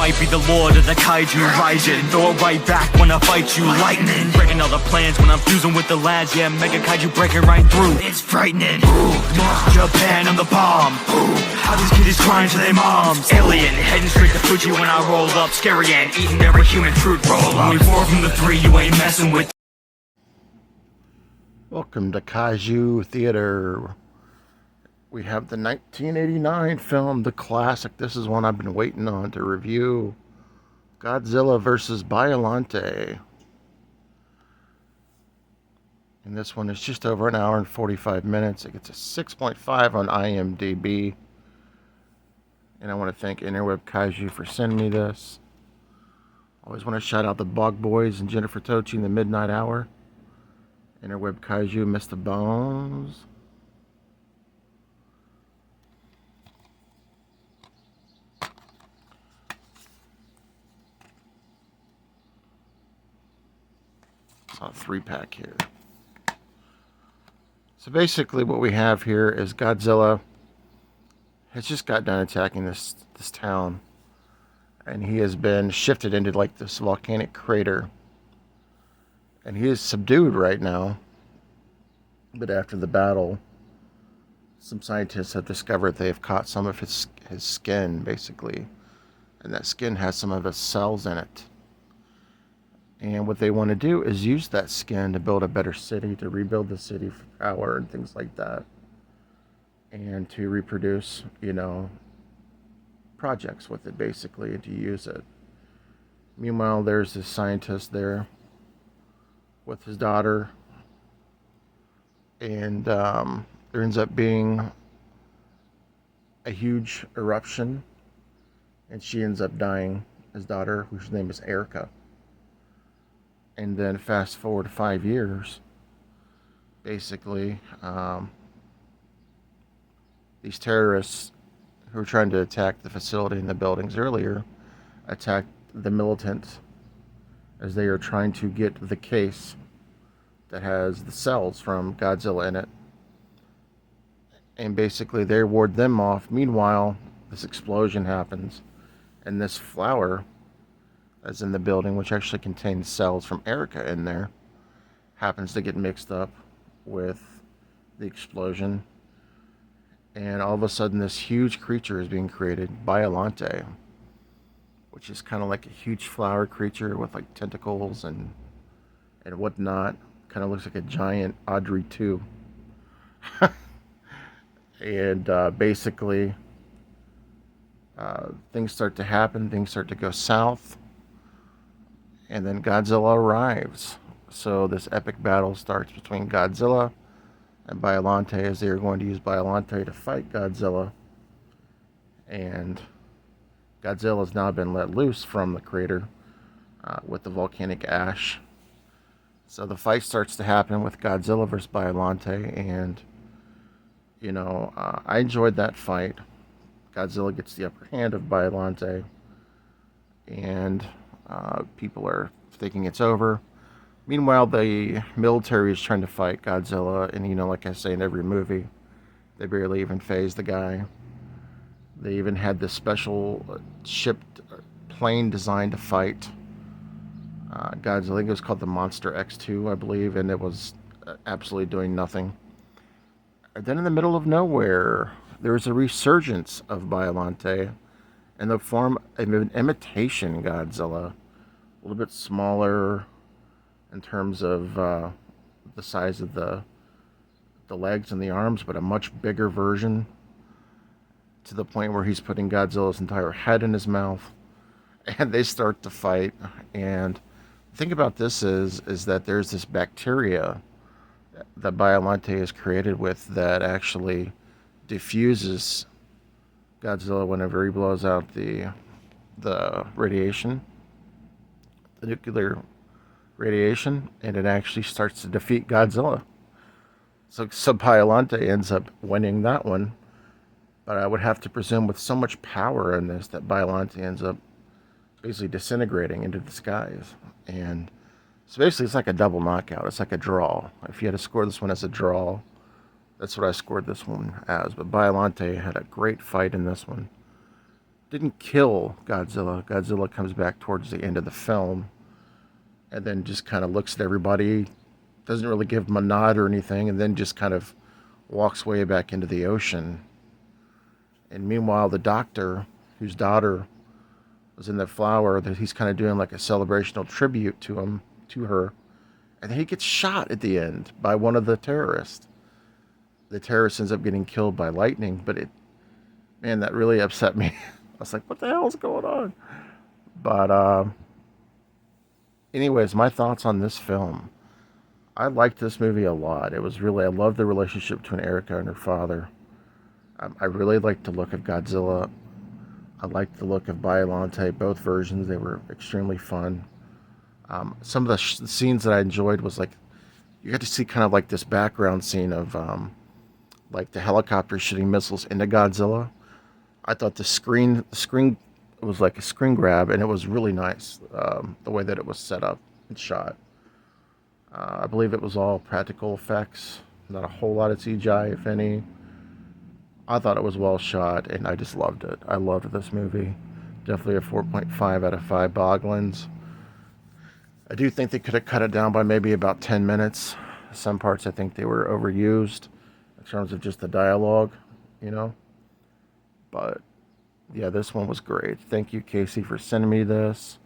might be the lord of the kaiju rising. Throw it right back when I fight you, lightning. Breaking all the plans when I'm fusing with the lads. Yeah, mega kaiju breaking right through. It's frightening. North Japan, I'm the bomb. How these kiddies crying to their moms. Alien, heading straight to Fuji when I roll up. Scary and eating every human fruit roll up. Only 4 from the 3, you ain't messing with. Welcome to Kaiju Theater. We have the 1989 film, the classic. This is one I've been waiting on to review. Godzilla vs. Biollante. And this one is just over an hour and 45 minutes. It gets a 6.5 on IMDb. And I want to thank Interweb Kaiju for sending me this. Always want to shout out the Bog Boys and Jennifer Tochi in the midnight hour. Interweb Kaiju, Mr. Bones. It's a 3-pack here. So basically what we have here is Godzilla has just got done attacking this town. And he has been shifted into like this volcanic crater. And he is subdued right now. But after the battle, some scientists have discovered they have caught some of his skin, basically. And that skin has some of his cells in it. And what they want to do is use that skin to build a better city, to rebuild the city for power and things like that. And to reproduce, projects with it, basically, and to use it. Meanwhile, there's this scientist there with his daughter. And there ends up being a huge eruption. And she ends up dying, his daughter, whose name is Erica. And then fast forward 5 years, basically, these terrorists who were trying to attack the facility and the buildings earlier attacked the militants as they are trying to get the case that has the cells from Godzilla in it. And basically they ward them off. Meanwhile, this explosion happens, and this flower that's in the building, which actually contains cells from Erica in there, happens to get mixed up with the explosion. And all of a sudden this huge creature is being created, Biollante, which is kind of like a huge flower creature with like tentacles and whatnot. Kind of looks like a giant Audrey 2. And basically things start to happen, things start to go south. And then Godzilla arrives. So this epic battle starts between Godzilla and Biollante, as they are going to use Biollante to fight Godzilla. And Godzilla has now been let loose from the crater with the volcanic ash. So the fight starts to happen with Godzilla versus Biollante, and I enjoyed that fight. Godzilla gets the upper hand of Biollante, and people are thinking it's over. Meanwhile, the military is trying to fight Godzilla, and like I say in every movie, they barely even phase the guy. They even had this special shipped plane designed to fight Godzilla. I think it was called the Monster X2, I believe, and it was absolutely doing nothing. And then in the middle of nowhere, there was a resurgence of Biollante in the form of an imitation Godzilla. A little bit smaller in terms of the size of the legs and the arms, but a much bigger version, to the point where he's putting Godzilla's entire head in his mouth. And they start to fight. And the thing about this is that there's this bacteria that Biollante is created with that actually diffuses Godzilla whenever he blows out the radiation, the nuclear radiation, and it actually starts to defeat Godzilla. So Biollante ends up winning that one, but I would have to presume with so much power in this that Biollante ends up basically disintegrating into the skies. And so basically it's like a double knockout. It's like a draw. If you had to score this one as a draw, that's what I scored this one as. But Biollante had a great fight in this one. didn't kill Godzilla. Godzilla comes back towards the end of the film and then just kind of looks at everybody, doesn't really give them a nod or anything, and then just kind of walks way back into the ocean. And meanwhile, the doctor, whose daughter was in the flower, that he's kind of doing like a celebrational tribute to her, and he gets shot at the end by one of the terrorists. The terrorist ends up getting killed by lightning, but man, that really upset me. I was like, what the hell is going on? But anyways, my thoughts on this film. I liked this movie a lot. I love the relationship between Erica and her father. I really liked the look of Godzilla. I liked the look of Biollante, both versions. They were extremely fun. Some of the scenes that I enjoyed was like, you got to see kind of like this background scene of like the helicopter shooting missiles into Godzilla. I thought the screen was like a screen grab, and it was really nice, the way that it was set up and shot. I believe it was all practical effects, not a whole lot of CGI, if any. I thought it was well shot, and I just loved it. I loved this movie. Definitely a 4.5 out of 5 Boglins. I do think they could have cut it down by maybe about 10 minutes. Some parts I think they were overused in terms of just the dialogue, But yeah, this one was great. Thank you, Casey, for sending me this.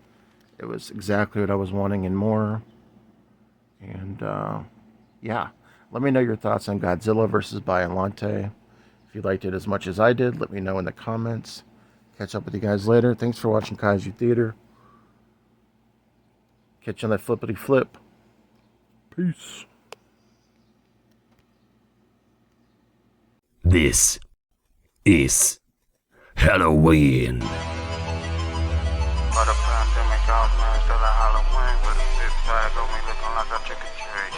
It was exactly what I was wanting and more. And yeah, let me know your thoughts on Godzilla versus Biollante. If you liked it as much as I did, let me know in the comments. Catch up with you guys later. Thanks for watching Kaiju Theater. Catch you on that flippity flip. Peace. This is Halloween. But a pandemic out, man, still a Halloween with a big bag on me looking like a trick-or-treat.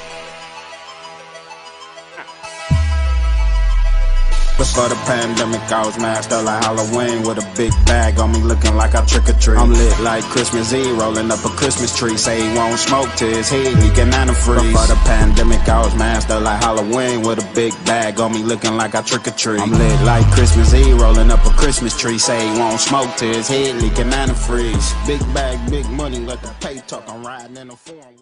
Before the pandemic, I was masked up like Halloween with a big bag on me looking like I trick-or-treat. I'm lit like Christmas Eve, rolling up a Christmas tree. Say he won't smoke till his head leaking antifreeze. Before the pandemic, I was masked up like Halloween with a big bag on me looking like I trick-or-treat. I'm lit like Christmas Eve, rolling up a Christmas tree. Say he won't smoke till his head leaking antifreeze. Big bag, big money, let the pay talk. I'm riding in a foreign.